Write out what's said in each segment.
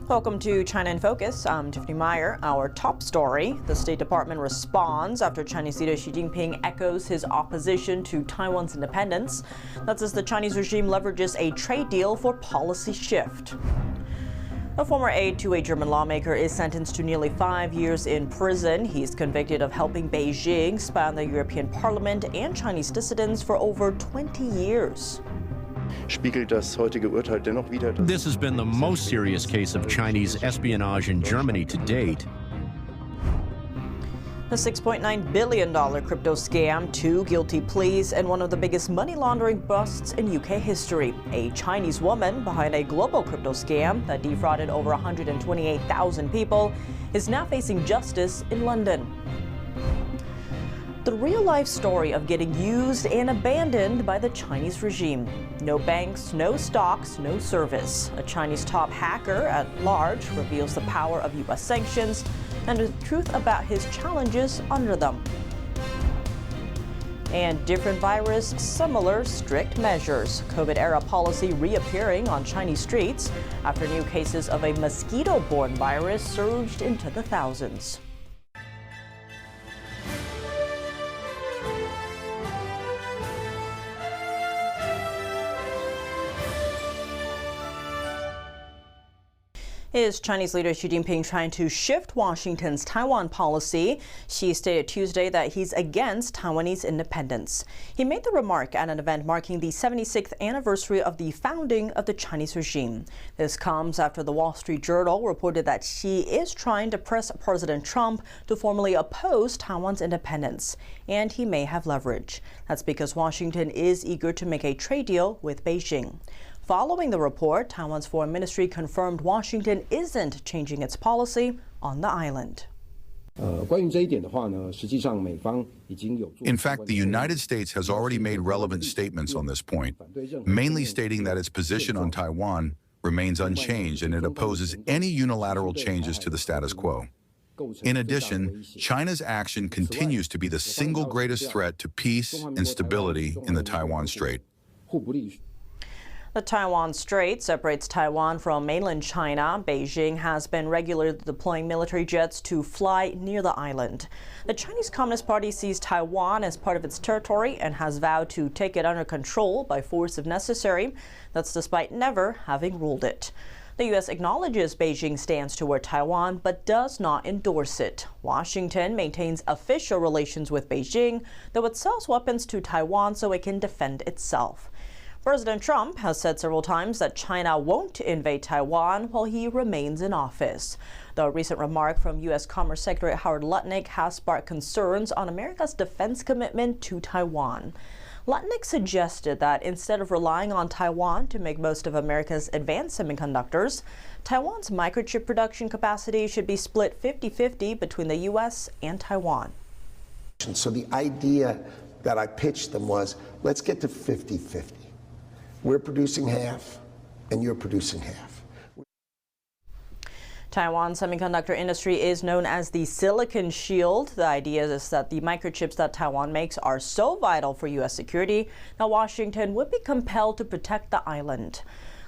Welcome to China in Focus. I'm Tiffany Meyer. Our top story: the State Department responds after Chinese leader Xi Jinping echoes his opposition to Taiwan's independence. That's as the Chinese regime leverages a trade deal for policy shift. A former aide to a German lawmaker is sentenced to nearly 5 years in prison. He's convicted of helping Beijing spy on the European Parliament and Chinese dissidents for over 20 years. This has been the most serious case of Chinese espionage in Germany to date. The $6.9 billion crypto scam, 2 guilty pleas, and one of the biggest money laundering busts in UK history. A Chinese woman behind a global crypto scam that defrauded over 128,000 people is now facing justice in London. The real-life story of getting used and abandoned by the Chinese regime. No banks, no stocks, no service. A Chinese top hacker at large reveals the power of U.S. sanctions and the truth about his challenges under them. And different virus, similar strict measures. COVID-era policy reappearing on Chinese streets after new cases of a mosquito-borne virus surged into the thousands. Is Chinese leader Xi Jinping trying to shift Washington's Taiwan policy? Xi stated Tuesday that he's against Taiwanese independence. He made the remark at an event marking the 76th anniversary of the founding of the Chinese regime. This comes after the Wall Street Journal reported that Xi is trying to press President Trump to formally oppose Taiwan's independence, and he may have leverage. That's because Washington is eager to make a trade deal with Beijing. Following the report, Taiwan's foreign ministry confirmed Washington isn't changing its policy on the island. In fact, the United States has already made relevant statements on this point, mainly stating that its position on Taiwan remains unchanged and it opposes any unilateral changes to the status quo. In addition, China's action continues to be the single greatest threat to peace and stability in the Taiwan Strait. The Taiwan Strait separates Taiwan from mainland China. Beijing has been regularly deploying military jets to fly near the island. The Chinese Communist Party sees Taiwan as part of its territory and has vowed to take it under control by force if necessary. That's despite never having ruled it. The U.S. acknowledges Beijing's stance toward Taiwan, but does not endorse it. Washington maintains official relations with Beijing, though it sells weapons to Taiwan so it can defend itself. President Trump has said several times that China won't invade Taiwan while he remains in office. The recent remark from U.S. Commerce Secretary Howard Lutnick has sparked concerns on America's defense commitment to Taiwan. Lutnick suggested that instead of relying on Taiwan to make most of America's advanced semiconductors, Taiwan's microchip production capacity should be split 50-50 between the U.S. and Taiwan. So the idea that I pitched them was, let's get to 50-50. We're producing half, and you're producing half. Taiwan's semiconductor industry is known as the Silicon Shield. The idea is that the microchips that Taiwan makes are so vital for U.S. security that Washington would be compelled to protect the island.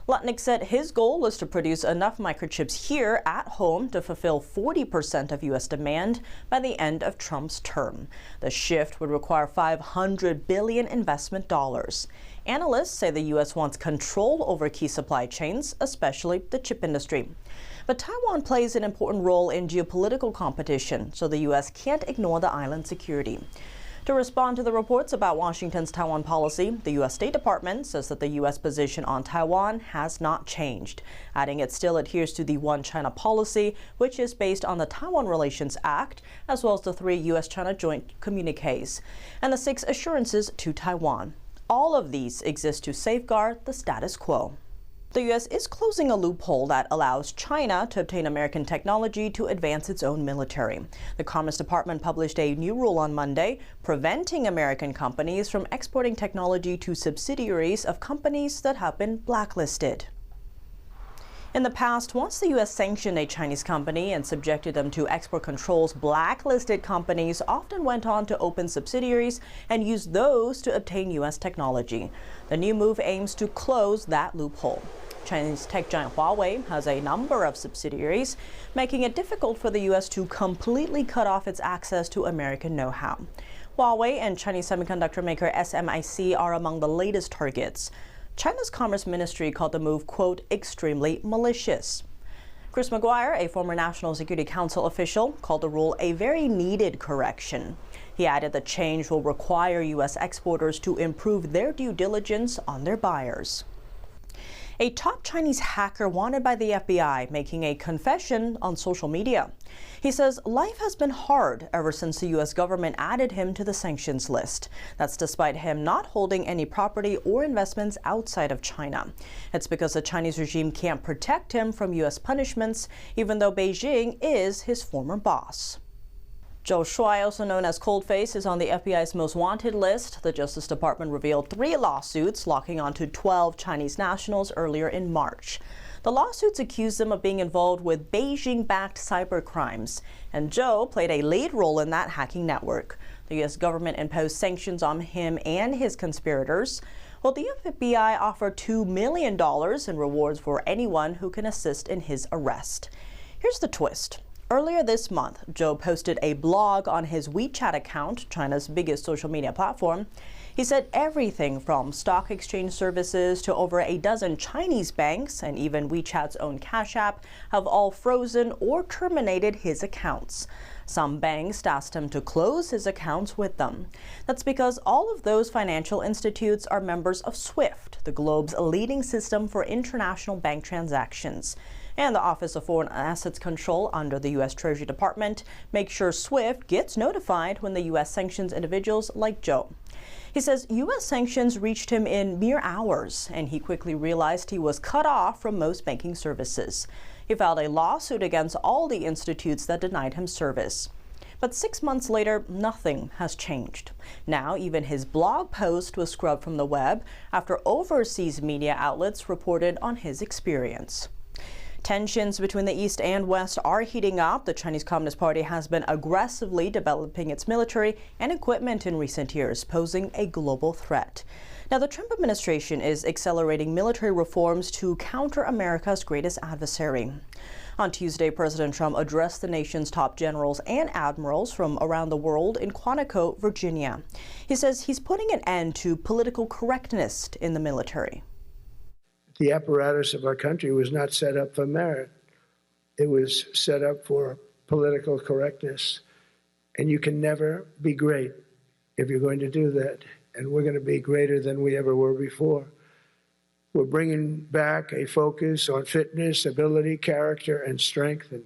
Lutnick said his goal is to produce enough microchips here at home to fulfill 40% of U.S. demand by the end of Trump's term. The shift would require $500 billion investment dollars. Analysts say the U.S. wants control over key supply chains, especially the chip industry. But Taiwan plays an important role in geopolitical competition, so the U.S. can't ignore the island's security. To respond to the reports about Washington's Taiwan policy, the U.S. State Department says that the U.S. position on Taiwan has not changed, adding it still adheres to the One China policy, which is based on the Taiwan Relations Act, as well as the 3 U.S.-China joint communiques, and the 6 assurances to Taiwan. All of these exist to safeguard the status quo. The U.S. is closing a loophole that allows China to obtain American technology to advance its own military. The Commerce Department published a new rule on Monday, preventing American companies from exporting technology to subsidiaries of companies that have been blacklisted. In the past, once the U.S. sanctioned a Chinese company and subjected them to export controls, blacklisted companies often went on to open subsidiaries and use those to obtain U.S. technology. The new move aims to close that loophole. Chinese tech giant Huawei has a number of subsidiaries, making it difficult for the U.S. to completely cut off its access to American know-how. Huawei and Chinese semiconductor maker SMIC are among the latest targets. China's Commerce Ministry called the move, quote, extremely malicious. Chris McGuire, a former National Security Council official, called the rule a very needed correction. He added the change will require U.S. exporters to improve their due diligence on their buyers. A top Chinese hacker wanted by the FBI making a confession on social media. He says life has been hard ever since the U.S. government added him to the sanctions list. That's despite him not holding any property or investments outside of China. It's because the Chinese regime can't protect him from U.S. punishments, even though Beijing is his former boss. Zhou Shuai, also known as Coldface, is on the FBI's most wanted list. The Justice Department revealed 3 lawsuits locking onto 12 Chinese nationals earlier in March. The lawsuits accuse them of being involved with Beijing-backed cyber crimes, and Zhou played a lead role in that hacking network. The U.S. government imposed sanctions on him and his conspirators. Well, the FBI offered $2 million in rewards for anyone who can assist in his arrest. Here's the twist. Earlier this month, Zhou posted a blog on his WeChat account, China's biggest social media platform. He said everything from stock exchange services to over a dozen Chinese banks and even WeChat's own Cash App have all frozen or terminated his accounts. Some banks asked him to close his accounts with them. That's because all of those financial institutes are members of SWIFT, the globe's leading system for international bank transactions. And the Office of Foreign Assets Control under the U.S. Treasury Department makes sure SWIFT gets notified when the U.S. sanctions individuals like Zhou. He says U.S. sanctions reached him in mere hours, and he quickly realized he was cut off from most banking services. He filed a lawsuit against all the institutes that denied him service. But 6 months later, nothing has changed. Now, even his blog post was scrubbed from the web after overseas media outlets reported on his experience. Tensions between the East and West are heating up. The Chinese Communist Party has been aggressively developing its military and equipment in recent years, posing a global threat. Now, the Trump administration is accelerating military reforms to counter America's greatest adversary. On Tuesday, President Trump addressed the nation's top generals and admirals from around the world in Quantico, Virginia. He says he's putting an end to political correctness in the military. The apparatus of our country was not set up for merit. It was set up for political correctness. And you can never be great if you're going to do that. And we're going to be greater than we ever were before. We're bringing back a focus on fitness, ability, character, and strength. And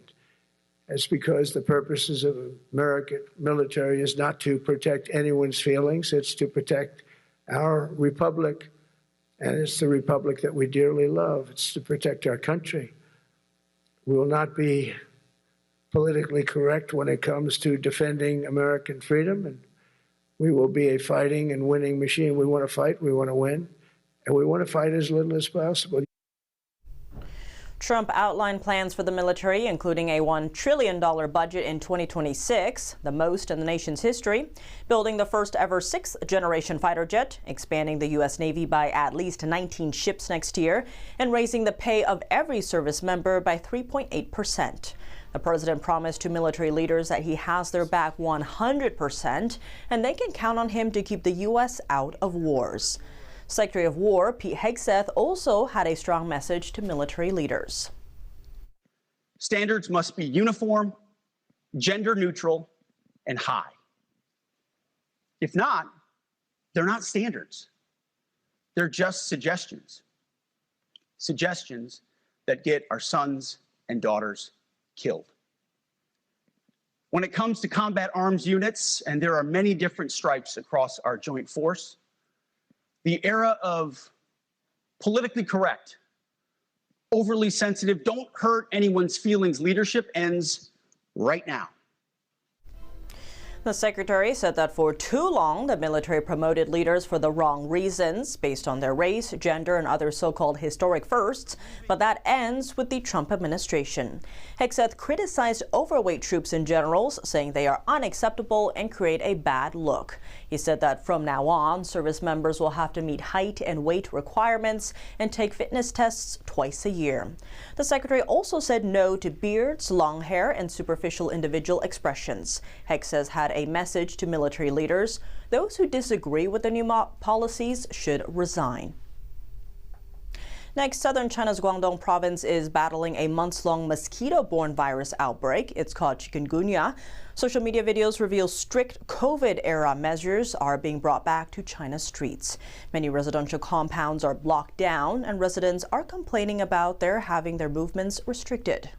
that's because the purposes of American military is not to protect anyone's feelings. It's to protect our republic. And it's the republic that we dearly love. It's to protect our country. We will not be politically correct when it comes to defending American freedom. And we will be a fighting and winning machine. We want to fight, we want to win, and we want to fight as little as possible. Trump outlined plans for the military, including a $1 trillion budget in 2026, the most in the nation's history, building the first ever 6th-generation fighter jet, expanding the U.S. Navy by at least 19 ships next year, and raising the pay of every service member by 3.8%. The president promised to military leaders that he has their back 100%, and they can count on him to keep the U.S. out of wars. Secretary of War Pete Hegseth also had a strong message to military leaders. Standards must be uniform, gender neutral, and high. If not, they're not standards. They're just suggestions. Suggestions that get our sons and daughters killed. When it comes to combat arms units, and there are many different stripes across our joint force, the era of politically correct, overly sensitive, don't hurt anyone's feelings leadership ends right now. The secretary said that for too long, the military promoted leaders for the wrong reasons, based on their race, gender, and other so-called historic firsts, but that ends with the Trump administration. Hegseth criticized overweight troops and generals, saying they are unacceptable and create a bad look. He said that from now on, service members will have to meet height and weight requirements and take fitness tests twice a year. The secretary also said no to beards, long hair, and superficial individual expressions. Hegseth had a message to military leaders. Those who disagree with the new policies should resign. Next, southern China's Guangdong province is battling a months-long mosquito-borne virus outbreak. It's called chikungunya. Social media videos reveal strict COVID-era measures are being brought back to China's streets. Many residential compounds are blocked down, and residents are complaining about having their movements restricted.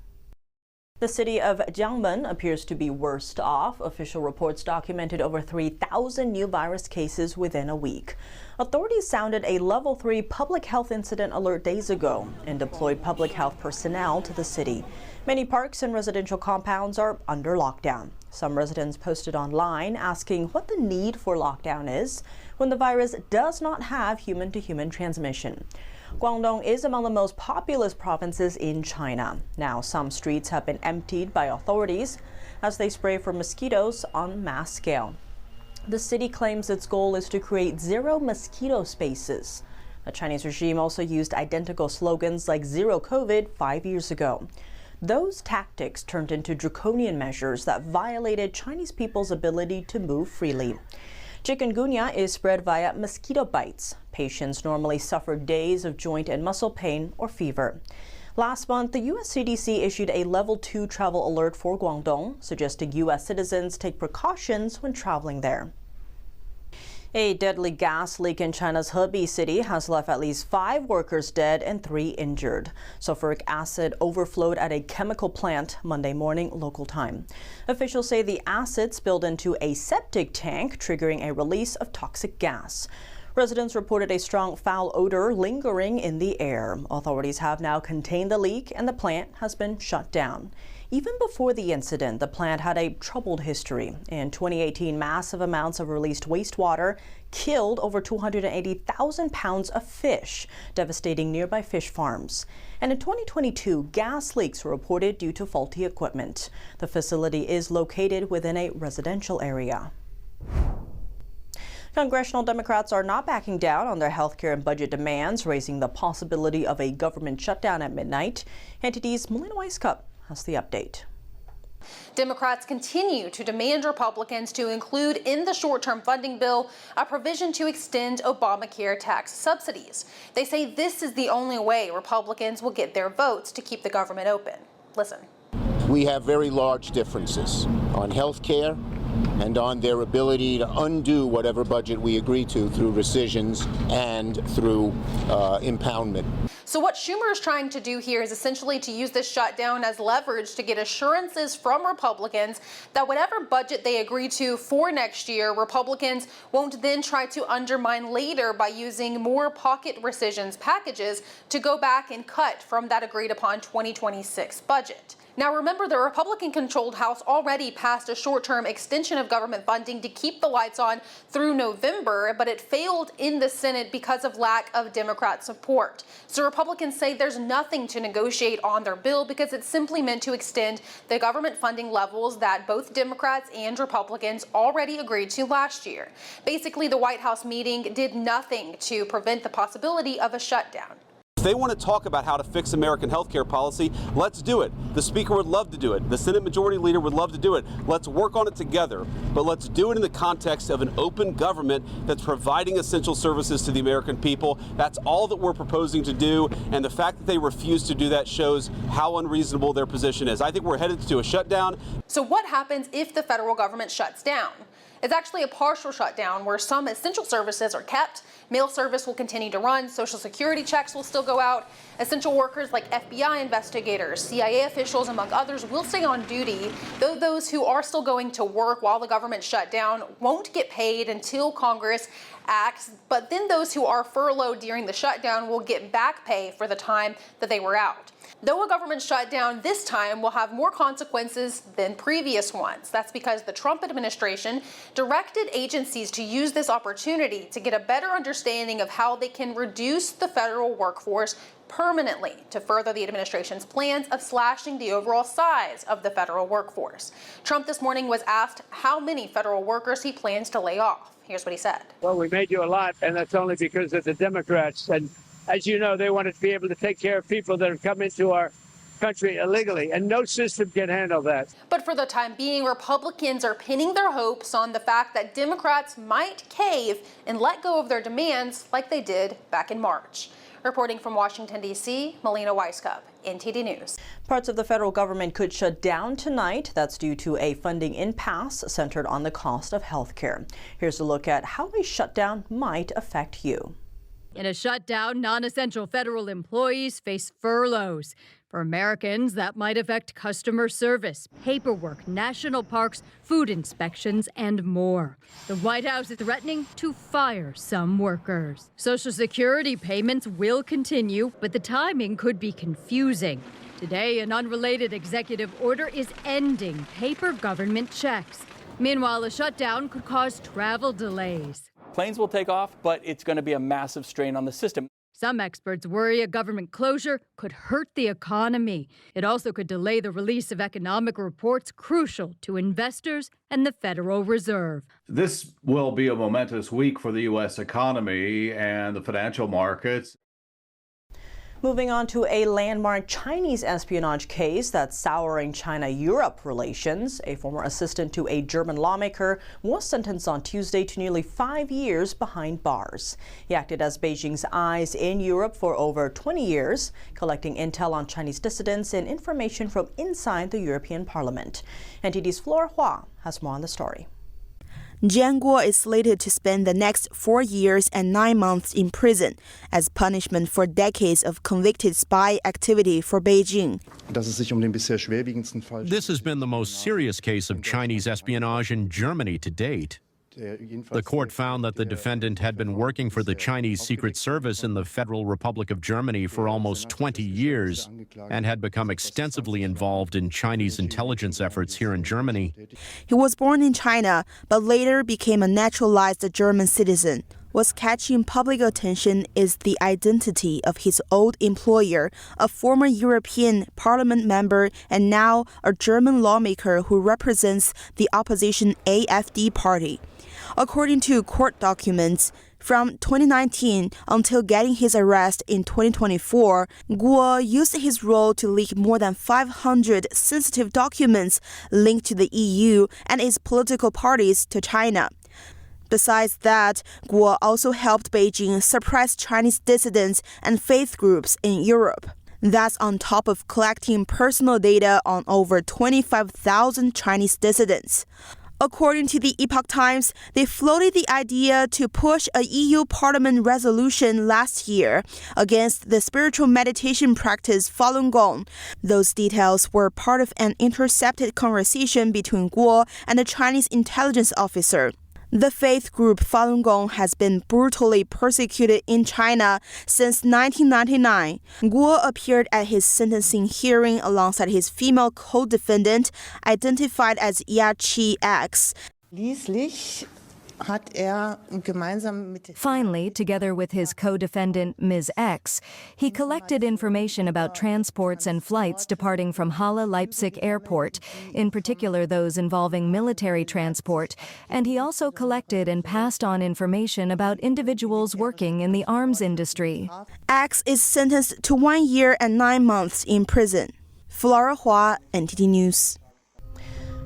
The city of Jiangmen appears to be worst off. Official reports documented over 3,000 new virus cases within a week. Authorities sounded a level 3 public health incident alert days ago and deployed public health personnel to the city. Many parks and residential compounds are under lockdown. Some residents posted online asking what the need for lockdown is when the virus does not have human-to-human transmission. Guangdong is among the most populous provinces in China. Now, some streets have been emptied by authorities as they spray for mosquitoes on mass scale. The city claims its goal is to create zero mosquito spaces. The Chinese regime also used identical slogans like Zero COVID 5 years ago. Those tactics turned into draconian measures that violated Chinese people's ability to move freely. Chikungunya is spread via mosquito bites. Patients normally suffer days of joint and muscle pain or fever. Last month, the U.S. CDC issued a level 2 travel alert for Guangdong, suggesting U.S. citizens take precautions when traveling there. A deadly gas leak in China's Hebei city has left at least 5 workers dead and 3 injured. Sulfuric acid overflowed at a chemical plant Monday morning local time. Officials say the acid spilled into a septic tank, triggering a release of toxic gas. Residents reported a strong foul odor lingering in the air. Authorities have now contained the leak and the plant has been shut down. Even before the incident, the plant had a troubled history. In 2018, massive amounts of released wastewater killed over 280,000 pounds of fish, devastating nearby fish farms. And in 2022, gas leaks were reported due to faulty equipment. The facility is located within a residential area. Congressional Democrats are not backing down on their health care and budget demands, raising the possibility of a government shutdown at midnight. NTD's Melina Weiskup has the update. Democrats continue to demand Republicans to include in the short-term funding bill a provision to extend Obamacare tax subsidies. They say this is the only way Republicans will get their votes to keep the government open. Listen. We have very large differences on health care and on their ability to undo whatever budget we agree to through rescissions and through impoundment. So what Schumer is trying to do here is essentially to use this shutdown as leverage to get assurances from Republicans that whatever budget they agree to for next year, Republicans won't then try to undermine later by using more pocket rescissions packages to go back and cut from that agreed upon 2026 budget. Now remember, the Republican-controlled House already passed a short-term extension of government funding to keep the lights on through November, but it failed in the Senate because of lack of Democrat support. So Republicans say there's nothing to negotiate on their bill because it's simply meant to extend the government funding levels that both Democrats and Republicans already agreed to last year. Basically, the White House meeting did nothing to prevent the possibility of a shutdown. If they want to talk about how to fix American health care policy, let's do it. The Speaker would love to do it. The Senate Majority Leader would love to do it. Let's work on it together. But let's do it in the context of an open government that's providing essential services to the American people. That's all that we're proposing to do. And the fact that they refuse to do that shows how unreasonable their position is. I think we're headed to a shutdown. So what happens if the federal government shuts down? It's actually a partial shutdown where some essential services are kept. Mail service will continue to run. Social security checks will still go out. Essential workers like FBI investigators, CIA officials, among others, will stay on duty, though those who are still going to work while the government shut down won't get paid until Congress acts, but then those who are furloughed during the shutdown will get back pay for the time that they were out. Though a government shutdown this time will have more consequences than previous ones. That's because the Trump administration directed agencies to use this opportunity to get a better understanding of how they can reduce the federal workforce permanently to further the administration's plans of slashing the overall size of the federal workforce. Trump this morning was asked how many federal workers he plans to lay off. Here's what he said. Well, we made you a lot, and that's only because of the Democrats. And as you know, they wanted to be able to take care of people that have come into our country illegally, and no system can handle that. But for the time being, Republicans are pinning their hopes on the fact that Democrats might cave and let go of their demands like they did back in March. Reporting from Washington, D.C., Melina Weisskopf, NTD News. Parts of the federal government could shut down tonight. That's due to a funding impasse centered on the cost of health care. Here's a look at how a shutdown might affect you. In a shutdown, non-essential federal employees face furloughs. For Americans, that might affect customer service, paperwork, national parks, food inspections, and more. The White House is threatening to fire some workers. Social Security payments will continue, but the timing could be confusing. Today, an unrelated executive order is ending paper government checks. Meanwhile, a shutdown could cause travel delays. Planes will take off, but it's going to be a massive strain on the system. Some experts worry a government closure could hurt the economy. It also could delay the release of economic reports crucial to investors and the Federal Reserve. This will be a momentous week for the U.S. economy and the financial markets. Moving on to a landmark Chinese espionage case that's souring China-Europe relations. A former assistant to a German lawmaker was sentenced on Tuesday to nearly 5 years behind bars. He acted as Beijing's eyes in Europe for over 20 years, collecting intel on Chinese dissidents and information from inside the European Parliament. NTD's Flora Hua has more on the story. Jian Guo is slated to spend the next 4 years and 9 months in prison as punishment for decades of convicted spy activity for Beijing. This has been the most serious case of Chinese espionage in Germany to date. The court found that the defendant had been working for the Chinese Secret Service in the Federal Republic of Germany for almost 20 years and had become extensively involved in Chinese intelligence efforts here in Germany. He was born in China, but later became a naturalized German citizen. What's catching public attention is the identity of his old employer, a former European Parliament member and now a German lawmaker who represents the opposition AfD party. According to court documents, from 2019 until getting his arrest in 2024, Guo used his role to leak more than 500 sensitive documents linked to the EU and its political parties to China. Besides that, Guo also helped Beijing suppress Chinese dissidents and faith groups in Europe. That's on top of collecting personal data on over 25,000 Chinese dissidents. According to the Epoch Times, they floated the idea to push a EU Parliament resolution last year against the spiritual meditation practice Falun Gong. Those details were part of an intercepted conversation between Guo and a Chinese intelligence officer. The faith group Falun Gong has been brutally persecuted in China since 1999. Guo appeared at his sentencing hearing alongside his female co-defendant, identified as Yachi X. Finally, together with his co-defendant, Ms. X, he collected information about transports and flights departing from Halle Leipzig Airport, in particular those involving military transport, and he also collected and passed on information about individuals working in the arms industry. X is sentenced to 1 year and 9 months in prison. Flora Hua, NTD News.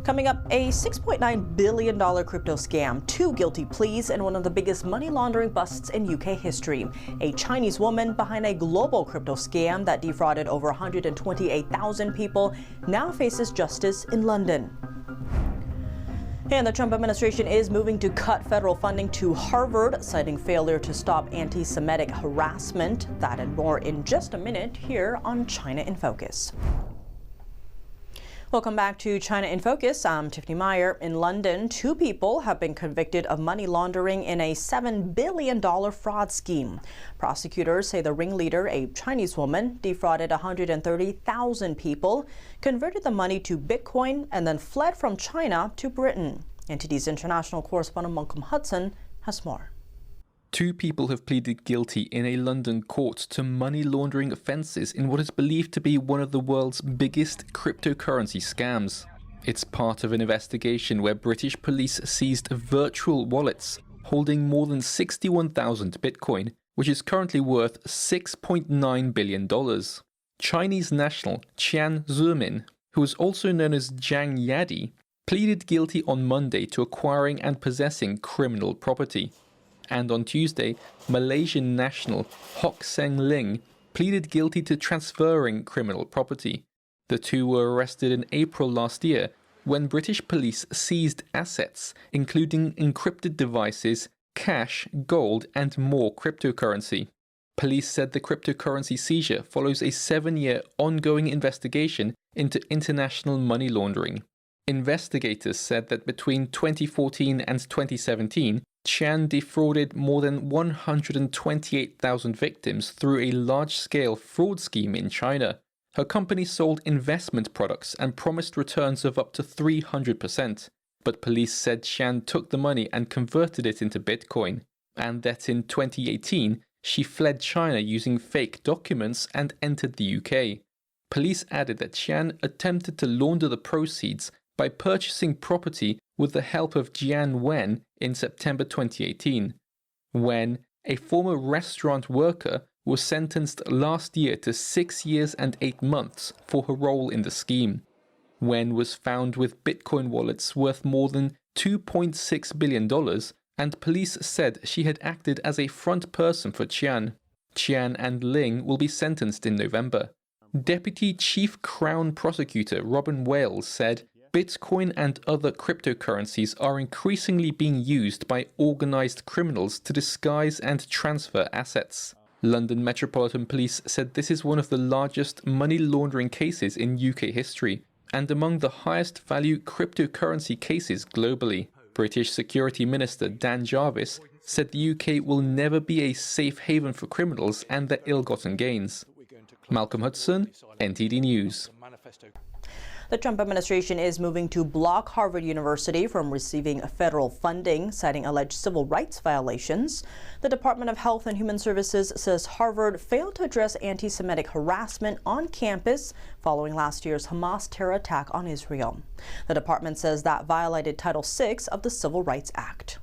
Coming up, a $6.9 billion crypto scam, 2 guilty pleas, and one of the biggest money laundering busts in UK history. A Chinese woman behind a global crypto scam that defrauded over 128,000 people now faces justice in London. And the Trump administration is moving to cut federal funding to Harvard, citing failure to stop anti-Semitic harassment. That and more in just a minute here on China in Focus. Welcome back to China in Focus. I'm Tiffany Meyer. In London, 2 people have been convicted of money laundering in a $7 billion fraud scheme. Prosecutors say the ringleader, a Chinese woman, defrauded 130,000 people, converted the money to Bitcoin, and then fled from China to Britain. NTD's international correspondent Malcolm Hudson has more. 2 people have pleaded guilty in a London court to money laundering offences in what is believed to be one of the world's biggest cryptocurrency scams. It's part of an investigation where British police seized virtual wallets holding more than 61,000 Bitcoin, which is currently worth $6.9 billion. Chinese national Qian Zemin, who is also known as Zhang Yadi, pleaded guilty on Monday to acquiring and possessing criminal property. And on Tuesday, Malaysian national Hock Seng Ling pleaded guilty to transferring criminal property. The 2 were arrested in April last year when British police seized assets, including encrypted devices, cash, gold, and more cryptocurrency. Police said the cryptocurrency seizure follows a 7-year ongoing investigation into international money laundering. Investigators said that between 2014 and 2017, Qian defrauded more than 128,000 victims through a large-scale fraud scheme in China. Her company sold investment products and promised returns of up to 300%. But police said Qian took the money and converted it into Bitcoin, and that in 2018, she fled China using fake documents and entered the UK. Police added that Qian attempted to launder the proceeds by purchasing property with the help of Jian Wen in September 2018. Wen, a former restaurant worker, was sentenced last year to 6 years and 8 months for her role in the scheme. Wen was found with Bitcoin wallets worth more than $2.6 billion, and police said she had acted as a front person for Qian. Qian and Ling will be sentenced in November. Deputy Chief Crown Prosecutor Robin Wales said, Bitcoin and other cryptocurrencies are increasingly being used by organised criminals to disguise and transfer assets. London Metropolitan Police said this is one of the largest money laundering cases in UK history and among the highest value cryptocurrency cases globally. British Security Minister Dan Jarvis said the UK will never be a safe haven for criminals and their ill-gotten gains. Malcolm Hudson, NTD News. The Trump administration is moving to block Harvard University from receiving federal funding, citing alleged civil rights violations. The Department of Health and Human Services says Harvard failed to address anti-Semitic harassment on campus following last year's Hamas terror attack on Israel. The department says that violated Title VI of the Civil Rights Act.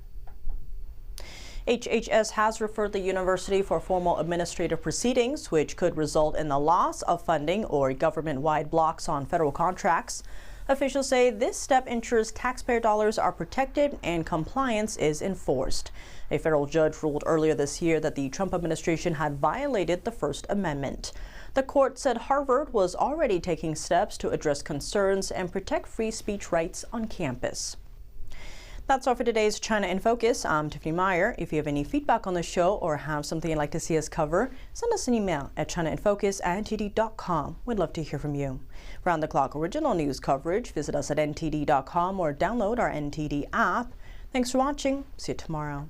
HHS has referred the university for formal administrative proceedings, which could result in the loss of funding or government-wide blocks on federal contracts. Officials say this step ensures taxpayer dollars are protected and compliance is enforced. A federal judge ruled earlier this year that the Trump administration had violated the First Amendment. The court said Harvard was already taking steps to address concerns and protect free speech rights on campus. That's all for today's China in Focus. I'm Tiffany Meyer. If you have any feedback on the show or have something you'd like to see us cover, send us an email at chinainfocus@ntd.com. We'd love to hear from you. Round-the-clock original news coverage, visit us at ntd.com or download our NTD app. Thanks for watching. See you tomorrow.